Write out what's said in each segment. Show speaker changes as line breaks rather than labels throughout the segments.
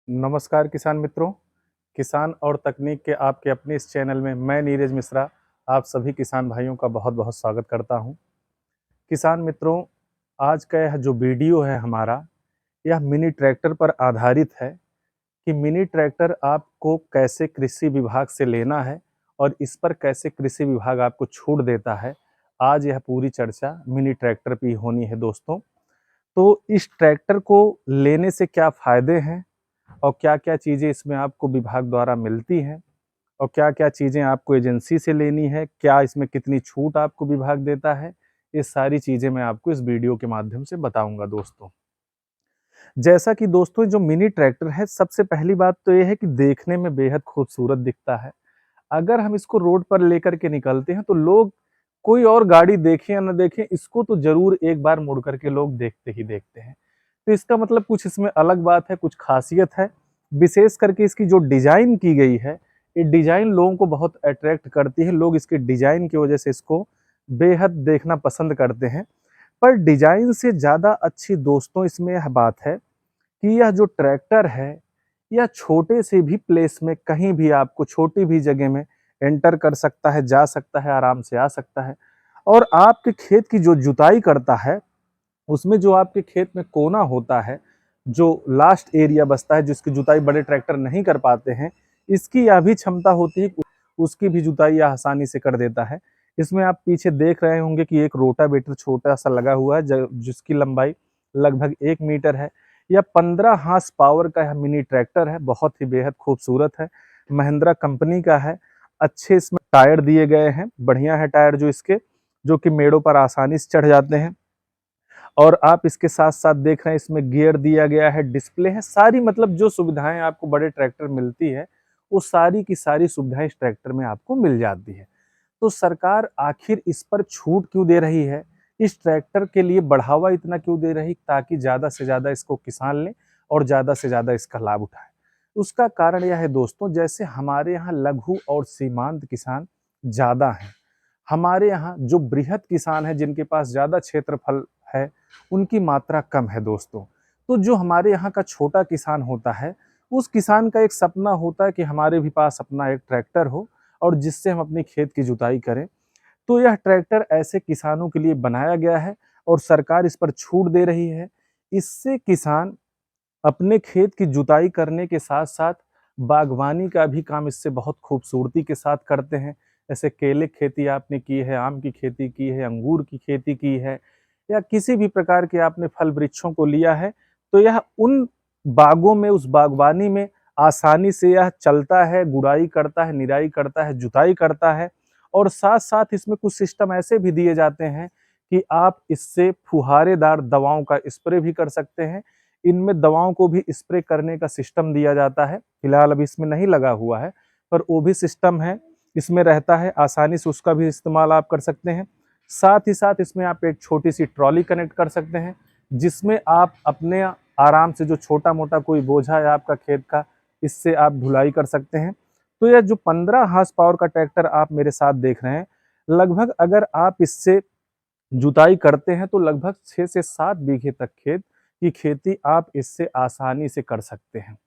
नमस्कार किसान मित्रों। किसान और तकनीक के आपके अपने इस चैनल में मैं नीरज मिश्रा आप सभी किसान भाइयों का बहुत-बहुत स्वागत करता हूं। किसान मित्रों, आज का यह जो वीडियो है हमारा, यह मिनी ट्रैक्टर पर आधारित है कि मिनी ट्रैक्टर आपको कैसे कृषि विभाग से लेना है और इस पर कैसे कृषि विभाग आपको छूट देता है। आज यह पूरी चर्चा मिनी ट्रैक्टर पे ही होनी है दोस्तों। तो इस ट्रैक्टर को लेने से क्या फ़ायदे हैं और क्या-क्या चीज़ें इसमें आपको विभाग द्वारा मिलती हैं और क्या-क्या चीज़ें आपको एजेंसी से लेनी है, क्या इसमें कितनी छूट आपको विभाग देता है, ये सारी चीज़ें मैं आपको इस वीडियो के माध्यम से बताऊँगा दोस्तों। जैसा कि दोस्तों जो मिनी ट्रैक्टर है, सबसे पहली बात तो ये है कि देखने में बेहद खूबसूरत दिखता है। अगर हम इसको रोड पर लेकर के निकलते हैं तो लोग कोई और गाड़ी देखें या ना देखें, इसको तो ज़रूर एक बार मुड़ कर के लोग देखते ही देखते हैं। तो इसका मतलब कुछ इसमें अलग बात है, कुछ ख़ासियत है। विशेष करके इसकी जो डिज़ाइन की गई है, ये डिज़ाइन लोगों को बहुत अट्रैक्ट करती है। लोग इसके डिज़ाइन की वजह से इसको बेहद देखना पसंद करते हैं। पर डिज़ाइन से ज़्यादा अच्छी दोस्तों इसमें यह बात है कि यह जो ट्रैक्टर है, यह छोटे से भी प्लेस में कहीं भी आपको छोटी भी जगह में एंटर कर सकता है, जा सकता है, आराम से आ सकता है। और आपके खेत की जो जुताई करता है, उसमें जो आपके खेत में कोना होता है, जो लास्ट एरिया बचता है जिसकी जुताई बड़े ट्रैक्टर नहीं कर पाते हैं, इसकी यह भी क्षमता होती है कि उसकी भी जुताई यह आसानी से कर देता है। इसमें आप पीछे देख रहे होंगे कि एक रोटावेटर छोटा-सा लगा हुआ है जिसकी लंबाई लगभग 1 मीटर है। यह 15 हॉर्स पावर का यह मिनी ट्रैक्टर है, बहुत ही बेहद खूबसूरत है। महिंद्रा कंपनी का है, अच्छे इसमें टायर दिए गए हैं, बढ़िया है टायर जो कि मेड़ों पर आसानी से चढ़ जाते हैं। और आप इसके साथ-साथ देख रहे हैं इसमें गियर दिया गया है, डिस्प्ले है, सारी मतलब जो सुविधाएँ आपको बड़े ट्रैक्टर में मिलती है, वो सारी की सारी सुविधाएँ इस ट्रैक्टर में आपको मिल जाती है। तो सरकार आखिर इस पर छूट क्यों दे रही है? इस ट्रैक्टर के लिए बढ़ावा इतना क्यों दे रही ताकि ज़्यादा से ज़्यादा इसको किसान लें और ज़्यादा से ज़्यादा इसका लाभ उठाएँ? उसका कारण यह है दोस्तों, जैसे हमारे यहाँ लघु और सीमांत किसान ज़्यादा हैं। हमारे यहाँ जो बृहद किसान हैं जिनके पास ज़्यादा क्षेत्रफल है, उनकी मात्रा कम है दोस्तों। तो जो हमारे यहाँ का छोटा किसान होता है, उस किसान का एक सपना होता है कि हमारे भी पास अपना एक ट्रैक्टर हो और जिससे हम अपने खेत की जुताई करें। तो यह ट्रैक्टर ऐसे किसानों के लिए बनाया गया है और सरकार इस पर छूट दे रही है। इससे किसान अपने खेत की जुताई करने के साथ-साथ बागवानी का भी काम इससे बहुत खूबसूरती के साथ करते हैं। जैसे केले की खेती आपने की है, आम की खेती की है, अंगूर की खेती की है या किसी भी प्रकार के आपने फल वृक्षों को लिया है, तो यह उन बागों में, उस बागवानी में आसानी से यह चलता है, गुड़ाई करता है, निराई करता है, जुताई करता है और साथ-साथ इसमें कुछ सिस्टम ऐसे भी दिए जाते हैं कि आप इससे फुहारेदार दवाओं का स्प्रे भी कर सकते हैं। इनमें दवाओं को भी स्प्रे करने का सिस्टम दिया जाता है। फिलहाल अभी इसमें नहीं लगा हुआ है, पर वो भी सिस्टम है, इसमें रहता है, आसानी से उसका भी इस्तेमाल आप कर सकते हैं। साथ ही साथ इसमें आप एक छोटी-सी ट्रॉली कनेक्ट कर सकते हैं, जिसमें आप अपने आराम से जो छोटा-मोटा कोई बोझा है आपका खेत का, इससे आप ढुलाई कर सकते हैं। तो यह जो 15 हॉर्स पावर का ट्रैक्टर आप मेरे साथ देख रहे हैं, लगभग अगर आप इससे जुताई करते हैं तो लगभग 6 से 7 बीघे तक खेत की खेती आप इससे आसानी से कर सकते हैं।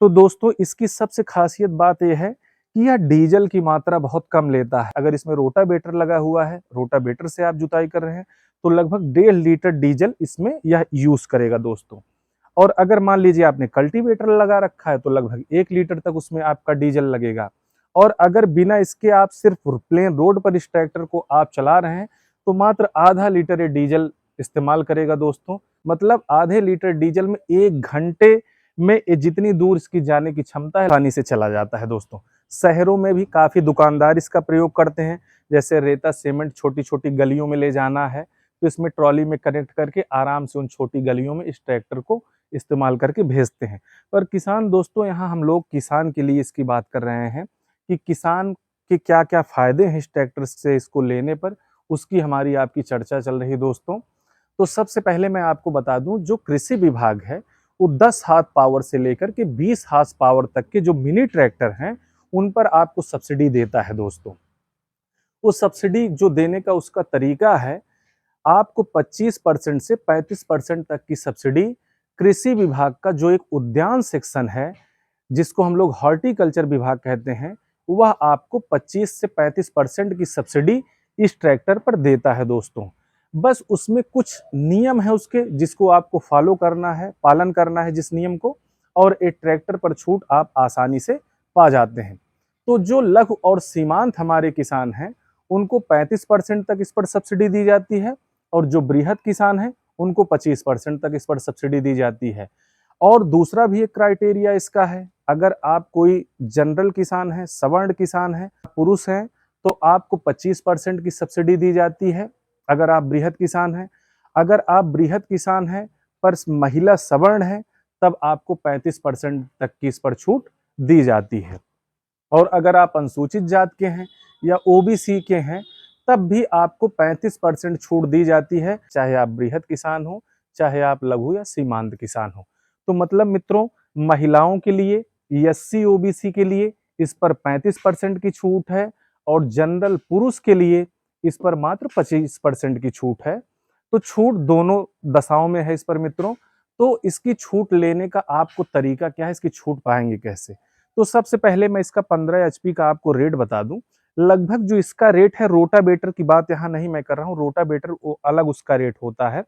तो दोस्तों इसकी सबसे खासियत बात ये है कि यह डीजल की मात्रा बहुत कम लेता है। अगर इसमें रोटावेटर लगा हुआ है, रोटावेटर से आप जुताई कर रहे हैं, तो लगभग 1.5 लीटर डीजल इसमें यह यूज़ करेगा दोस्तों। और अगर मान लीजिए आपने कल्टीवेटर लगा रखा है, तो लगभग 1 लीटर तक उसमें आपका डीजल लगेगा। और अगर बिना इसके आप सिर्फ प्लेन रोड पर इस ट्रैक्टर को आप चला रहे हैं, तो मात्र आधा लीटर ये डीजल इस्तेमाल करेगा दोस्तों। मतलब आधे लीटर डीजल में 1 घंटे में ये जितनी दूर इसकी जाने की क्षमता है, आसानी से चला जाता है दोस्तों। शहरों में भी काफ़ी दुकानदार इसका प्रयोग करते हैं, जैसे रेता, सीमेंट छोटी-छोटी गलियों में ले जाना है, तो इसमें ट्रॉली में कनेक्ट करके आराम से उन छोटी गलियों में इस ट्रैक्टर को इस्तेमाल करके भेजते हैं। पर किसान दोस्तों, यहाँ हम लोग किसान के लिए इसकी बात कर रहे हैं कि किसान के क्या-क्या फ़ायदे हैं इस ट्रैक्टर से इसको लेने पर, उसकी हमारी आपकी चर्चा चल रही है दोस्तों। तो सबसे पहले मैं आपको बता दूं, जो कृषि विभाग है वो 10 हाथ पावर से लेकर के 20 हाथ पावर तक के जो मिनी ट्रैक्टर हैं उन पर आपको सब्सिडी देता है दोस्तों। वो सब्सिडी जो देने का उसका तरीका है, आपको 25% से 35% तक की सब्सिडी कृषि विभाग का जो एक उद्यान सेक्शन है, जिसको हम लोग हॉर्टिकल्चर विभाग कहते हैं, वह आपको 25 से 35% की सब्सिडी इस ट्रैक्टर पर देता है दोस्तों। बस उसमें कुछ नियम है उसके, जिसको आपको फॉलो करना है, पालन करना है जिस नियम को, और एक ट्रैक्टर पर छूट आप आसानी से पा जाते हैं। तो जो लघु और सीमांत हमारे किसान हैं, उनको 35% तक इस पर सब्सिडी दी जाती है, और जो बृहद किसान हैं उनको 25% तक इस पर सब्सिडी दी जाती है। और दूसरा भी एक क्राइटेरिया इसका है, अगर आप कोई जनरल किसान है, सवर्ण किसान है, पुरुष हैं, तो आपको 25% की सब्सिडी दी जाती है अगर आप बृहद किसान हैं। अगर आप बृहद किसान हैं पर महिला सवर्ण है, तब आपको 35% तक की इस पर छूट दी जाती है। और अगर आप अनुसूचित जात के हैं या ओबीसी के हैं, तब भी आपको 35% छूट दी जाती है, चाहे आप बृहद किसान हो, चाहे आप लघु या सीमांत किसान हो। तो मतलब मित्रों, महिलाओं के लिए, एससी ओबीसी के लिए इस पर 35% की छूट है, और जनरल पुरुष के लिए इस पर मात्र 25% की छूट है। तो छूट दोनों दशाओं में है इस पर मित्रों। तो इसकी छूट लेने का आपको तरीका क्या है, इसकी छूट पाएंगे कैसे? तो सबसे पहले मैं इसका 15 एचपी का आपको रेट बता दूं। लगभग जो इसका रेट है, रोटावेटर की बात यहाँ नहीं मैं कर रहा हूँ, रोटावेटर वो अलग उसका रेट होता है।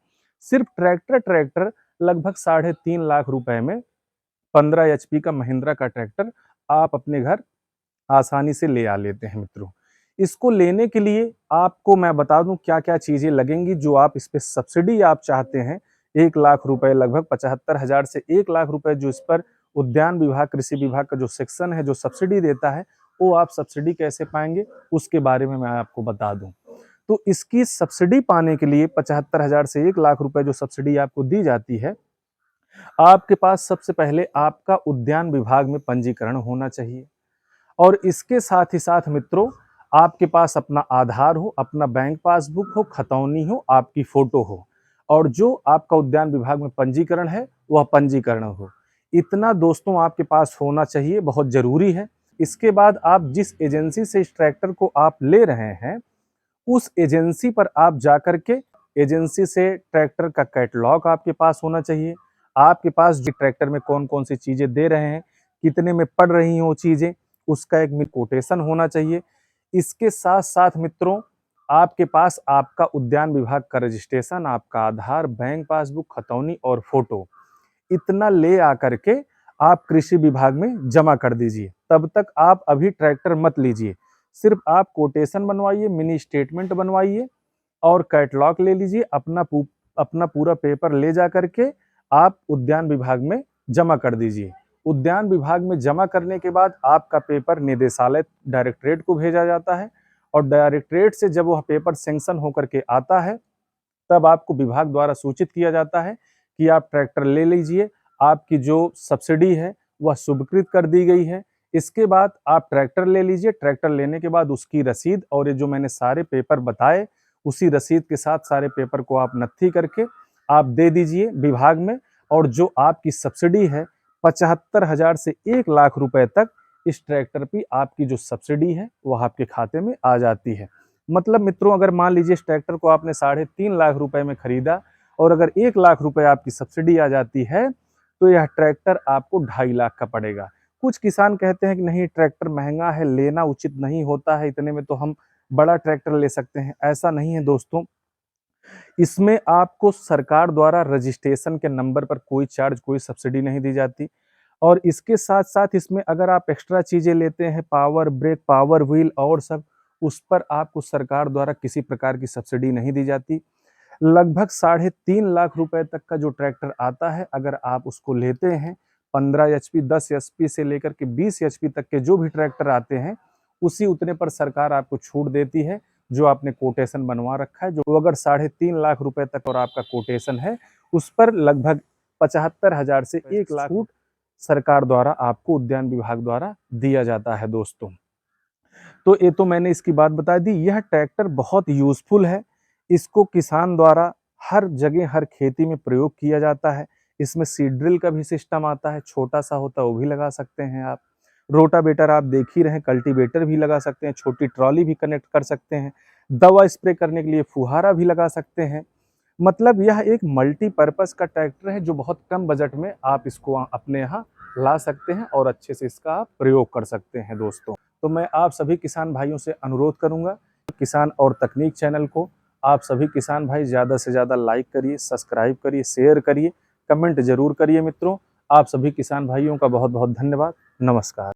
सिर्फ ट्रैक्टर लगभग 3.5 लाख रुपए में 15 एचपी का महिंद्रा का ट्रैक्टर आप अपने घर आसानी से ले आ लेते हैं मित्रों। इसको लेने के लिए आपको मैं बता दूं क्या क्या चीजें लगेंगी जो आप इस पे सब्सिडी आप चाहते हैं। 1 लाख रुपए, लगभग 75,000 से 1 लाख रुपए जो इस पर उद्यान विभाग, कृषि विभाग का जो सेक्शन है जो सब्सिडी देता है, वो आप सब्सिडी कैसे पाएंगे उसके बारे में मैं आपको बता दूं। तो इसकी सब्सिडी पाने के लिए 75,000 से 1 लाख रुपए जो सब्सिडी आपको दी जाती है, आपके पास सबसे पहले आपका उद्यान विभाग में पंजीकरण होना चाहिए। और इसके साथ ही साथ मित्रों, आपके पास अपना आधार हो, अपना बैंक पासबुक हो, खतौनी हो, आपकी फोटो हो, और जो आपका उद्यान विभाग में पंजीकरण है वह पंजीकरण हो। इतना दोस्तों आपके पास होना चाहिए, बहुत जरूरी है। इसके बाद आप जिस एजेंसी से इस ट्रैक्टर को आप ले रहे हैं, उस एजेंसी पर आप जाकर के एजेंसी से ट्रैक्टर का कैटलॉग आपके पास होना चाहिए। आपके पास जो ट्रैक्टर में कौन कौन सी चीजें दे रहे हैं, कितने में पड़ रही हैं वो चीजें, उसका एक कोटेशन होना चाहिए। इसके साथ साथ मित्रों, आपके पास आपका उद्यान विभाग का रजिस्ट्रेशन, आपका आधार, बैंक पासबुक, खतौनी और फोटो, इतना ले आकर के आप कृषि विभाग में जमा कर दीजिए। तब तक आप अभी ट्रैक्टर मत लीजिए, सिर्फ आप कोटेशन बनवाइए, मिनी स्टेटमेंट बनवाइए और कैटलॉग ले लीजिए। अपना पूरा पेपर ले जा करके आप उद्यान विभाग में जमा कर दीजिए। उद्यान विभाग में जमा करने के बाद आपका पेपर निदेशालय डायरेक्टरेट को भेजा जाता है, और डायरेक्टरेट से जब वह पेपर सैंक्शन होकर के आता है, तब आपको विभाग द्वारा सूचित किया जाता है कि आप ट्रैक्टर ले लीजिए, आपकी जो सब्सिडी है वह स्वीकृत कर दी गई है। इसके बाद आप ट्रैक्टर ले लीजिए। ट्रैक्टर लेने के बाद उसकी रसीद और ये जो मैंने सारे पेपर बताए, उसी रसीद के साथ सारे पेपर को आप नत्थी करके आप दे दीजिए विभाग में, और जो आपकी सब्सिडी है 75,000 से 1 लाख रुपए तक इस ट्रैक्टर की आपकी जो सब्सिडी है वह आपके खाते में आ जाती है। मतलब मित्रों, अगर मान लीजिए इस ट्रैक्टर को आपने 3.5 लाख रुपए में खरीदा, और अगर 1 लाख रुपए आपकी सब्सिडी आ जाती है, तो यह ट्रैक्टर आपको 2.5 लाख का पड़ेगा। कुछ किसान कहते हैं कि नहीं, ट्रैक्टर महंगा है, लेना उचित नहीं होता है, इतने में तो हम बड़ा ट्रैक्टर ले सकते हैं। ऐसा नहीं है दोस्तों, इसमें आपको सरकार द्वारा रजिस्ट्रेशन के नंबर पर कोई चार्ज, कोई सब्सिडी नहीं दी जाती। और इसके साथ साथ इसमें अगर आप एक्स्ट्रा चीजें लेते हैं, पावर ब्रेक, पावर व्हील और सब, उस पर आपको सरकार द्वारा किसी प्रकार की सब्सिडी नहीं दी जाती। लगभग 3.5 लाख रुपए तक का जो ट्रैक्टर आता है, अगर आप उसको लेते हैं, 15 एचपी, 10 एचपी से लेकर के 20 एचपी तक के जो भी ट्रैक्टर आते हैं, उसी उतने पर सरकार आपको छूट देती है, जो आपने कोटेशन बनवा रखा है। जो अगर 3.5 लाख रुपए तक और आपका कोटेशन है, उस पर लगभग 75,000 से 1 लाख छूट सरकार द्वारा आपको उद्यान विभाग द्वारा दिया जाता है दोस्तों। तो ये तो मैंने इसकी बात बता दी। यह ट्रैक्टर बहुत यूजफुल है, इसको किसान द्वारा हर जगह, हर खेती में प्रयोग किया जाता है। इसमें सीड ड्रिल का भी सिस्टम आता है, छोटा सा होता है, वो भी लगा सकते हैं आप। रोटावेटर आप देख ही रहे हैं, कल्टीवेटर भी लगा सकते हैं, छोटी ट्रॉली भी कनेक्ट कर सकते हैं, दवा स्प्रे करने के लिए फुहारा भी लगा सकते हैं। मतलब यह एक मल्टीपर्पज़ का ट्रैक्टर है जो बहुत कम बजट में आप इसको अपने यहाँ ला सकते हैं और अच्छे से इसका आप प्रयोग कर सकते हैं दोस्तों। तो मैं आप सभी किसान भाइयों से अनुरोध करूँगा, किसान और तकनीक चैनल को आप सभी किसान भाई ज़्यादा से ज़्यादा लाइक करिए, सब्सक्राइब करिए, शेयर करिए, कमेंट ज़रूर करिए मित्रों। आप सभी किसान भाइयों का बहुत-बहुत धन्यवाद। नमस्कार।